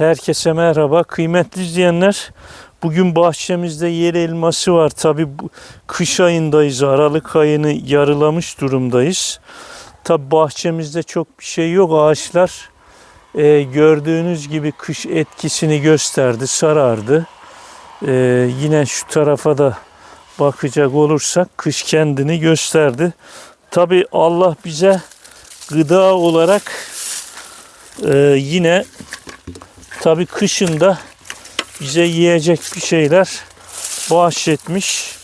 Herkese merhaba. Kıymetli izleyenler, bugün bahçemizde yer elması var. Tabi kış ayındayız. Aralık ayını yarılamış durumdayız. Tabi bahçemizde çok bir şey yok. Ağaçlar gördüğünüz gibi kış etkisini gösterdi, sarardı. Yine şu tarafa da bakacak olursak kış kendini gösterdi. Tabi Allah bize gıda olarak yine tabi kışında bize yiyecek bir şeyler bahşetmiş.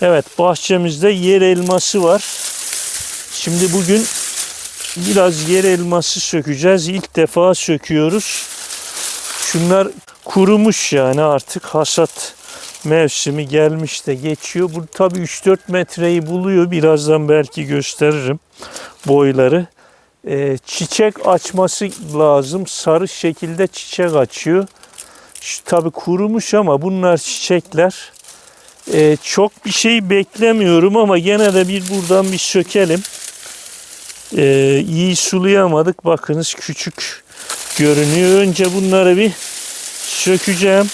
Evet, bahçemizde yer elması var. Şimdi bugün biraz yer elması sökeceğiz. İlk defa söküyoruz. Şunlar kurumuş, yani artık hasat mevsimi gelmiş de geçiyor. Bu tabi 3-4 metreyi buluyor. Birazdan belki gösteririm boyları. Çiçek açması lazım. Sarı şekilde çiçek açıyor. Tabi kurumuş ama bunlar çiçekler. Çok bir şey beklemiyorum ama gene de buradan bir sökelim. İyi sulayamadık. Bakınız küçük görünüyor. Önce bunları bir sökeceğim.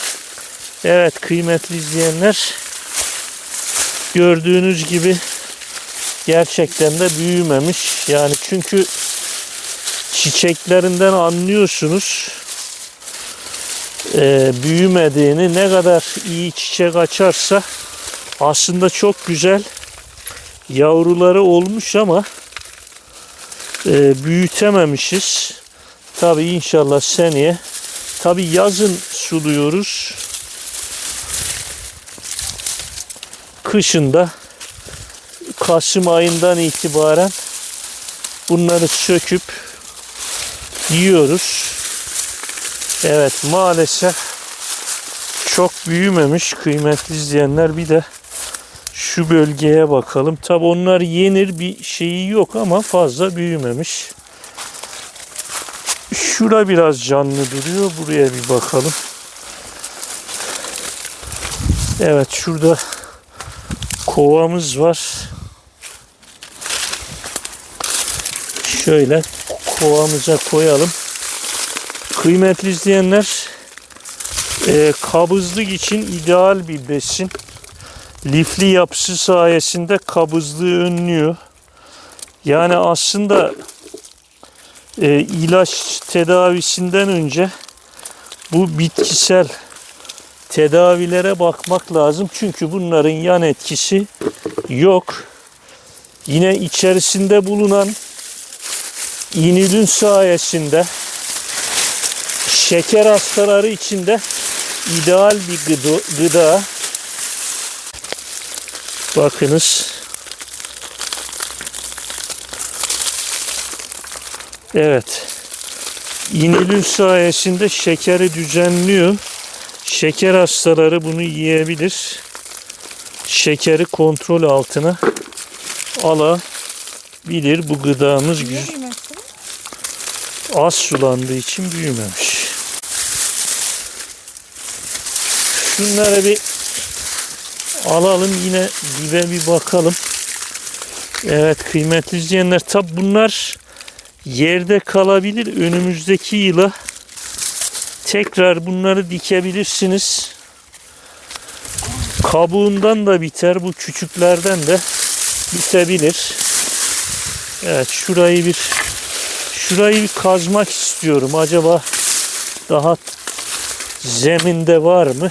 Evet kıymetli izleyenler, gördüğünüz gibi gerçekten de büyümemiş. Yani çünkü çiçeklerinden anlıyorsunuz büyümediğini. Ne kadar iyi çiçek açarsa aslında çok güzel yavruları olmuş ama büyütememişiz. Tabi inşallah seneye, tabi yazın suluyoruz. Kışında Kasım ayından itibaren bunları söküp yiyoruz. Evet, maalesef çok büyümemiş kıymetli izleyenler. Bir de şu bölgeye bakalım. Tabi onlar yenir, bir şeyi yok ama fazla büyümemiş. Şura biraz canlı duruyor. Buraya bir bakalım. Evet, şurada kovamız var. Şöyle kovamıza koyalım. Kıymetli izleyenler, kabızlık için ideal bir besin. Lifli yapısı sayesinde kabızlığı önlüyor. Yani aslında ilaç tedavisinden önce bu bitkisel tedavilere bakmak lazım. Çünkü bunların yan etkisi yok. Yine içerisinde bulunan inülin sayesinde şeker hastaları için de ideal bir gıda. Bakınız. Evet. İnülin sayesinde şekeri düzenliyor. Şeker hastaları bunu yiyebilir. Şekeri kontrol altına alabilir. Bu gıdamız az sulandığı için büyümemiş. Şunlara bir alalım, yine dibe bir bakalım. Evet kıymetli izleyenler, tabi bunlar yerde kalabilir. Önümüzdeki yıla tekrar bunları dikebilirsiniz. Kabuğundan da biter, bu küçüklerden de bitebilir. Evet, şurayı bir kazmak istiyorum. Acaba daha zeminde var mı?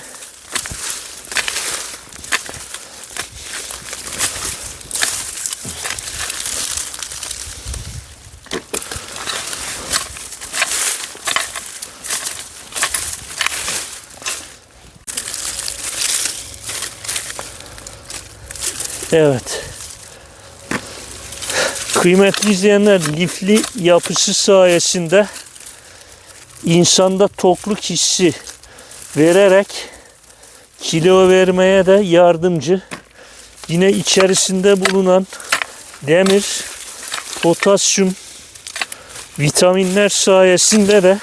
Evet. Kıymetli izleyenler, lifli yapısı sayesinde insanda tokluk hissi vererek kilo vermeye de yardımcı. Yine içerisinde bulunan demir, potasyum, vitaminler sayesinde de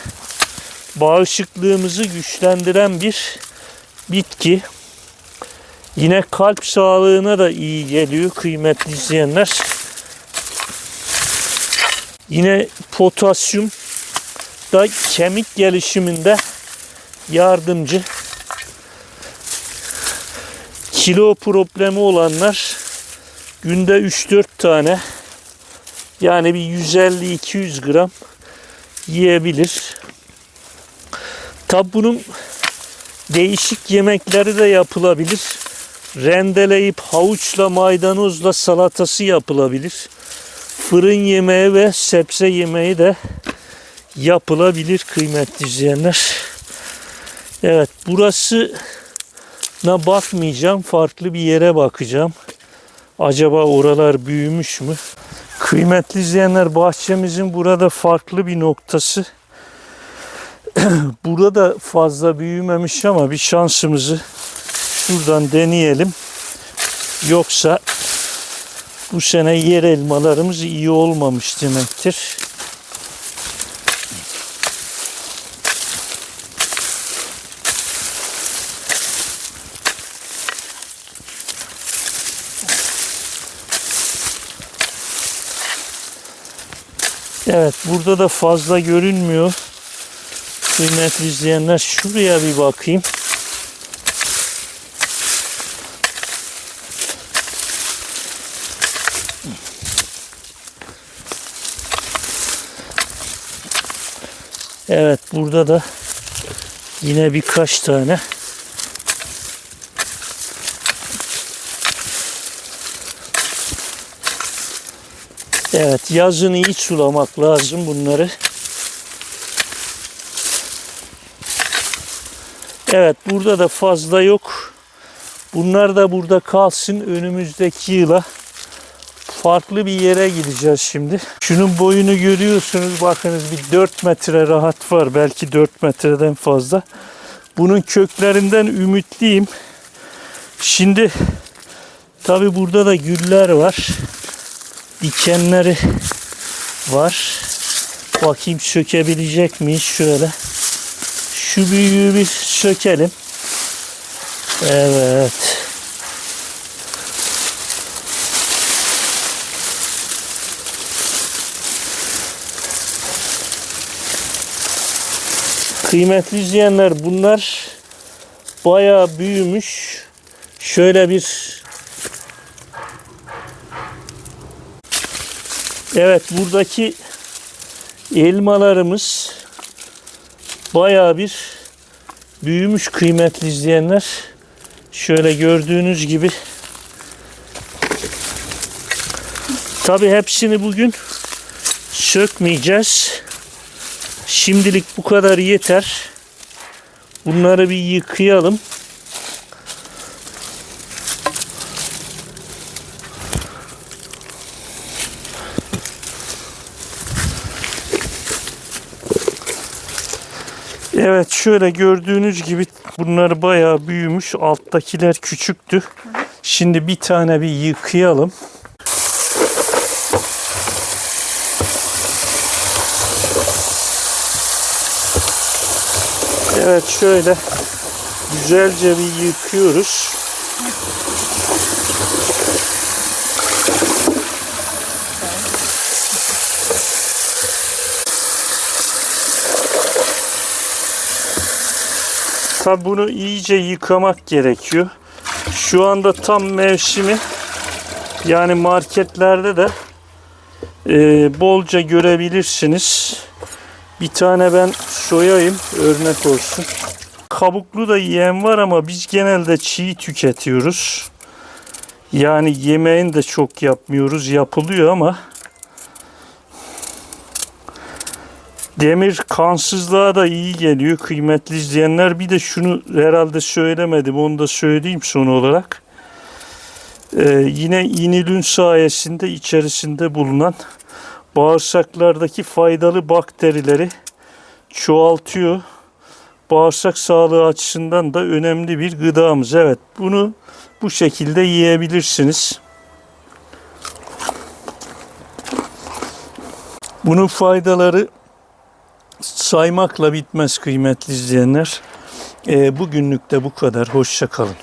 bağışıklığımızı güçlendiren bir bitki. Yine kalp sağlığına da iyi geliyor kıymetli izleyenler. Yine potasyum da kemik gelişiminde yardımcı. Kilo problemi olanlar günde 3-4 tane, yani bir 150-200 gram yiyebilir. Tabi bunun değişik yemekleri de yapılabilir. Rendeleyip havuçla maydanozla salatası yapılabilir. Fırın yemeği ve sebze yemeği de yapılabilir kıymetli izleyenler. Evet, burasına bakmayacağım. Farklı bir yere bakacağım. Acaba oralar büyümüş mü? Kıymetli izleyenler, bahçemizin burada farklı bir noktası. Burada fazla büyümemiş ama bir şansımızı şuradan deneyelim. Yoksa bu sene yer elmalarımız iyi olmamış demektir. Evet, burada da fazla görünmüyor. Kıymetli izleyenler, şuraya bir bakayım. Evet, burada da yine birkaç tane. Evet, yazın iyi sulamak lazım bunları. Evet, burada da fazla yok. Bunlar da burada kalsın. Önümüzdeki yıla farklı bir yere gideceğiz şimdi. Şunun boyunu görüyorsunuz. Bakınız, bir 4 metre rahat var. Belki 4 metreden fazla. Bunun köklerinden ümitliyim. Şimdi tabi burada da güller var. Dikenleri var. Bakayım sökebilecek miyiz? Şöyle. Şu büyüğü bir sökelim. Evet. Kıymetli izleyenler, bunlar bayağı büyümüş. Şöyle bir, evet, buradaki elmalarımız bayağı bir büyümüş kıymetli izleyenler. Şöyle gördüğünüz gibi. Tabii hepsini bugün sökmeyeceğiz. Şimdilik bu kadar yeter. Bunları bir yıkayalım. Evet, şöyle gördüğünüz gibi bunlar bayağı büyümüş. Alttakiler küçüktü. Şimdi bir tane bir yıkayalım. Evet, şöyle güzelce bir yıkıyoruz. Tabi bunu iyice yıkamak gerekiyor. Şu anda tam mevsimi. Yani marketlerde de bolca görebilirsiniz. Bir tane ben soyayım, örnek olsun. Kabuklu da yiyen var ama biz genelde çiğ tüketiyoruz. Yani yemeğini de çok yapmıyoruz. Yapılıyor ama demir kansızlığa da iyi geliyor kıymetli izleyenler. Bir de şunu herhalde söylemedim, onu da söyleyeyim son olarak. Yine inülin sayesinde içerisinde bulunan bağırsaklardaki faydalı bakterileri çoğaltıyor. Bağırsak sağlığı açısından da önemli bir gıdamız. Evet, bunu bu şekilde yiyebilirsiniz. Bunun faydaları saymakla bitmez kıymetli izleyenler. Bugünlük de bu kadar. Hoşça kalın.